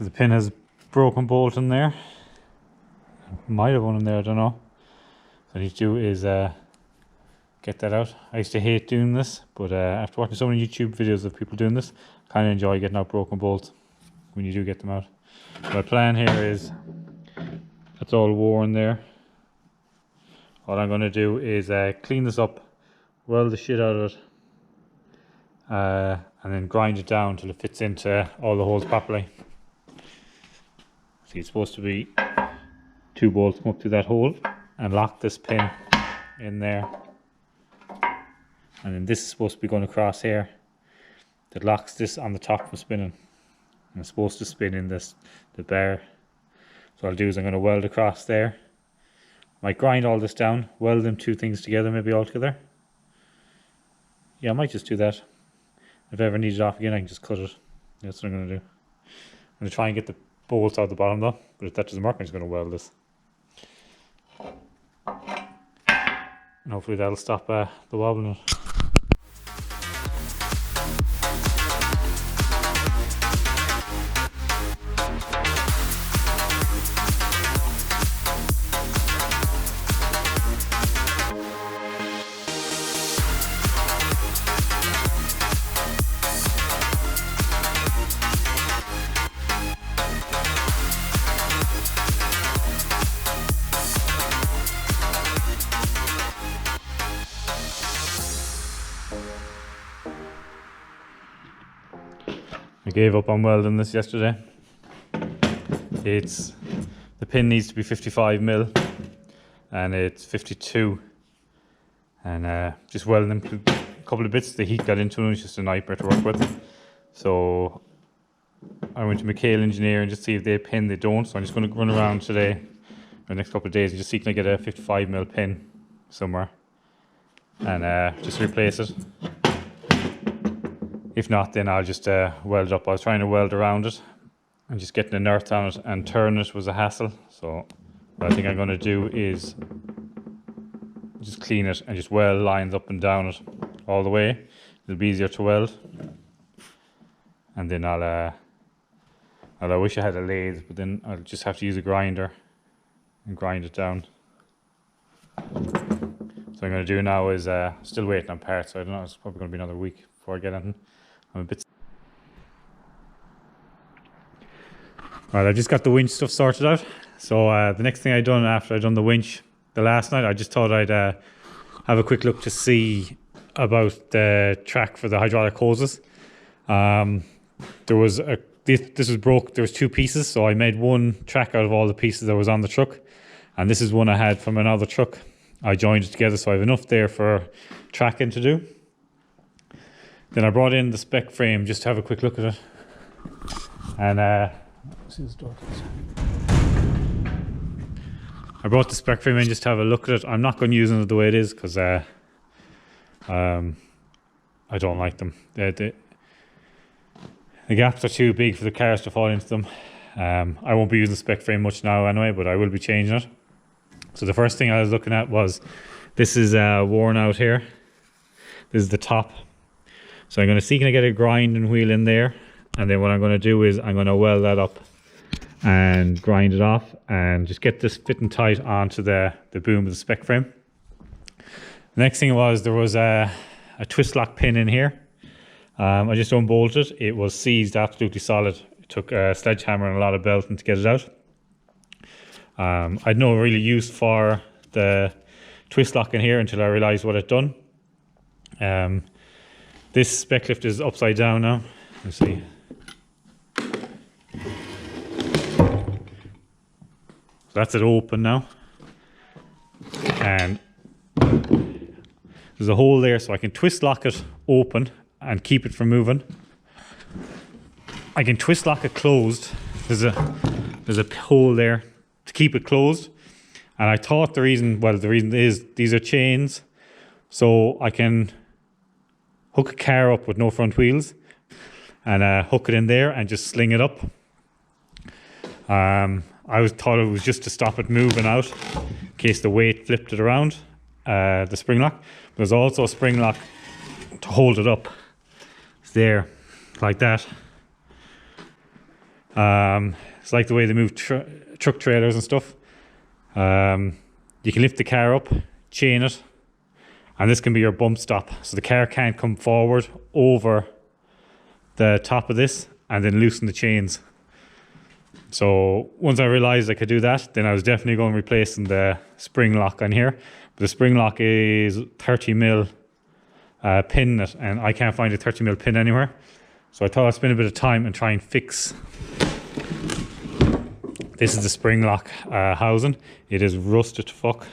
The pin has broken bolt in there. Might have one in there, I don't know. What I need to do is get that out. I used to hate doing this, but after watching so many YouTube videos of people doing this, I kind of enjoy getting out broken bolts when you do get them out. My plan here is, that's all worn there. What I'm going to do is clean this up, weld the shit out of it, and then grind it down till it fits into all the holes properly. See, it's supposed to be 2 bolts come up to that hole and lock this pin in there. And then this is supposed to be going across here that locks this on the top from spinning. And it's supposed to spin in the bar. So what I'll do is I'm going to weld across there. Might grind all this down, weld them 2 things together, maybe all together. Yeah, I might just do that. If I ever need it off again, I can just cut it. That's what I'm going to do. I'm going to try and get the bolts out the bottom though, but if that doesn't work, I'm just going to weld this. And hopefully that'll stop the wobbling. I gave up on welding this yesterday. The pin needs to be 55mm and it's 52, and just welding them to a couple of bits. The heat got into them, it's just a nightmare to work with. So I went to McHale Engineer and just see if they pin. They don't, so I'm just going to run around today or the next couple of days and just see can I get a 55mm pin somewhere and just replace it. If not, then I'll just weld it up. I was trying to weld around it and just getting an earth on it and turning it was a hassle. So what I think I'm going to do is just clean it and just weld lines up and down it all the way. It'll be easier to weld. And then I wish I had a lathe, but then I'll just have to use a grinder and grind it down. So what I'm going to do now is still waiting on parts. So I don't know, it's probably going to be another week before I get anything. I'm a bit. Right, I just got the winch stuff sorted out. So the next thing I done after I done the winch the last night, I just thought I'd have a quick look to see about the track for the hydraulic hoses. There was this was broke. There was 2 pieces, so I made one track out of all the pieces that was on the truck, and this is one I had from another truck. I joined it together, so I have enough there for tracking to do. Then I brought in the spec frame just to have a quick look at it. And I brought the spec frame in just to have a look at it. I'm not going to use it the way it is because I don't like them. The gaps are too big for the cars to fall into them. I won't be using the spec frame much now anyway, but I will be changing it. So the first thing I was looking at was, this is worn out here. This is the top. So I'm going to see can I get a grinding wheel in there, and then what I'm going to do is I'm going to weld that up and grind it off and just get this fitting tight onto the boom of the spec frame. The next thing was there was a twist lock pin in here. I just unbolted it. It was seized absolutely solid. It took a sledgehammer and a lot of belting to get it out. I had no really use for the twist lock in here until I realised what it done. This spec lift is upside down now. Let's see. So that's it open now. And there's a hole there, so I can twist lock it open and keep it from moving. I can twist lock it closed. There's a hole there to keep it closed. And I thought the reason is these are chains, so I can hook a car up with no front wheels and hook it in there and just sling it up. I thought it was just to stop it moving out in case the weight flipped it around, the spring lock. But there's also a spring lock to hold it up. It's there, like that. It's like the way they move truck trailers and stuff. You can lift the car up, chain it, and this can be your bump stop. So the car can't come forward over the top of this and then loosen the chains. So once I realized I could do that, then I was definitely going replacing the spring lock on here. But the spring lock is 30mm pin in it, and I can't find a 30mm pin anywhere. So I thought I'd spend a bit of time and try and fix. This is the spring lock housing. It is rusted to fuck.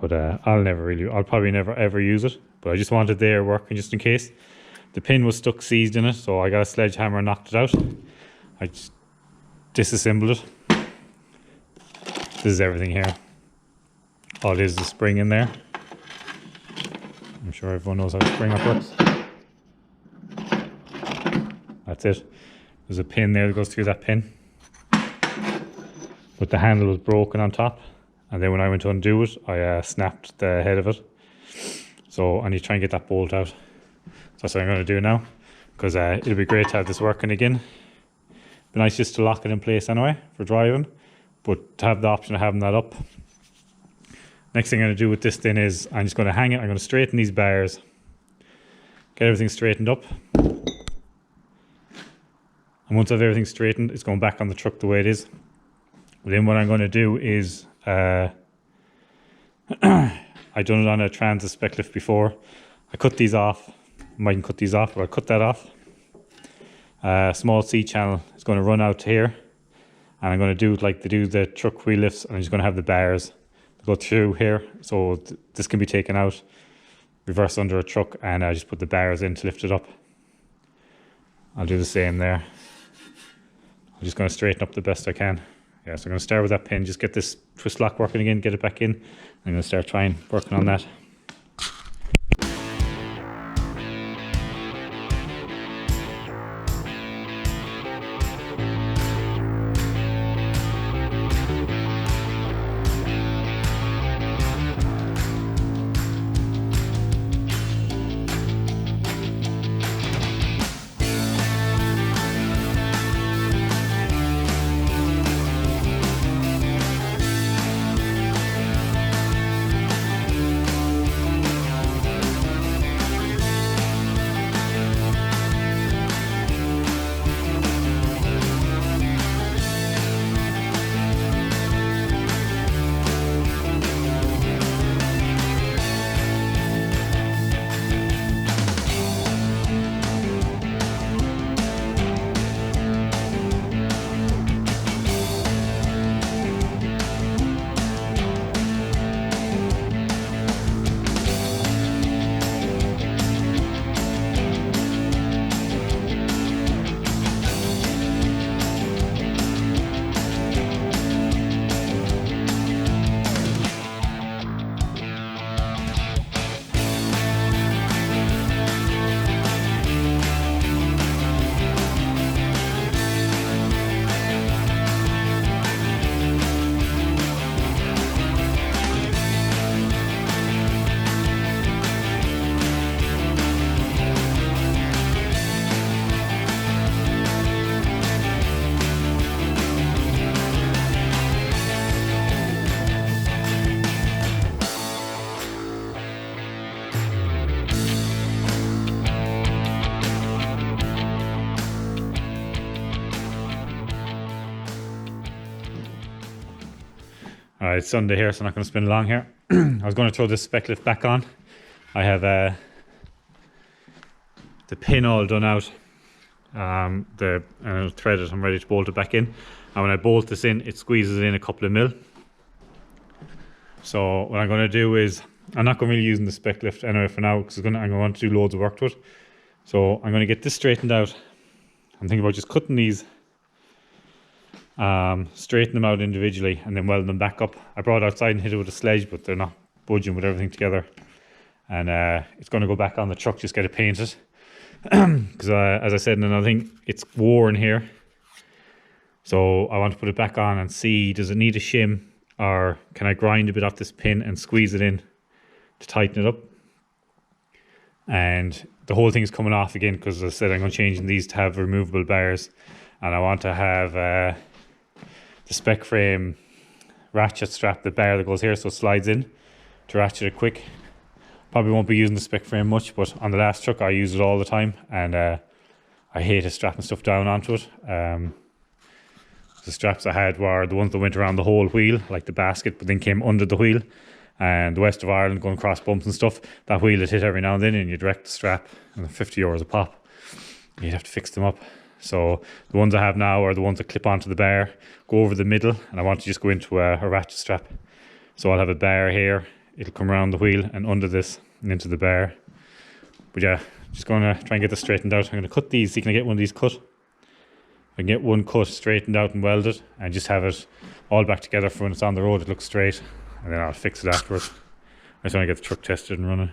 But I'll probably never ever use it. But I just wanted there working just in case. The pin was stuck seized in it, so I got a sledgehammer and knocked it out. I just disassembled it. This is everything here. All it is the spring in there. I'm sure everyone knows how a spring up works. That's it. There's a pin there that goes through that pin. But the handle was broken on top. And then when I went to undo it, I snapped the head of it. So I need to try and get that bolt out. So that's what I'm going to do now. Because it'll be great to have this working again. Be nice just to lock it in place anyway for driving. But to have the option of having that up. Next thing I'm going to do with this then is I'm just going to hang it. I'm going to straighten these bars. Get everything straightened up. And once I have everything straightened, it's going back on the truck the way it is. But then what I'm going to do is I've done it on a transit spec lift before. I cut these off. I mightn't cut these off, but I'll cut that off. Small C channel is going to run out to here. And I'm going to do it like they do the truck wheel lifts. And I'm just going to have the bars that go through here. So this can be taken out, reverse under a truck, and I just put the bars in to lift it up. I'll do the same there. I'm just going to straighten up the best I can. Yeah, so I'm going to start with that pin, just get this twist lock working again, get it back in. I'm going to start trying working on that. Alright, it's Sunday here, so I'm not going to spin long here. I was going to throw this spec lift back on. I have the pin all done out. Threaded, I'm ready to bolt it back in. And when I bolt this in, it squeezes in a couple of mil. So what I'm going to do is, I'm not going to be using the spec lift anyway for now, because I'm going to want to do loads of work to it. So I'm going to get this straightened out. I'm thinking about just cutting these, straighten them out individually, and then weld them back up. I brought it outside and hit it with a sledge, but they're not budging with everything together. And it's going to go back on the truck, just get it painted. Because as I said in another thing, it's worn here. So I want to put it back on and see, does it need a shim, or can I grind a bit off this pin and squeeze it in to tighten it up? And the whole thing's coming off again, because as I said, I'm going to change these to have removable bars, and I want to have the spec frame ratchet strap, the bar that goes here so it slides in to ratchet it quick. Probably won't be using the spec frame much, but on the last truck I use it all the time, and I hated strapping stuff down onto it. The straps I had were the ones that went around the whole wheel, like the basket, but then came under the wheel. And the west of Ireland, going across bumps and stuff, that wheel would hit every now and then, and you'd wreck the strap, and €50 a pop. You'd have to fix them up. So the ones I have now are the ones that clip onto the bar, go over the middle, and I want to just go into a ratchet strap. So I'll have a bar here, it'll come around the wheel and under this and into the bar. But yeah, just going to try and get this straightened out. I'm going to cut these. See, can I get one of these cut? I can get one cut, straightened out and welded, and just have it all back together for when it's on the road, it looks straight, and then I'll fix it afterwards. I just want to get the truck tested and running.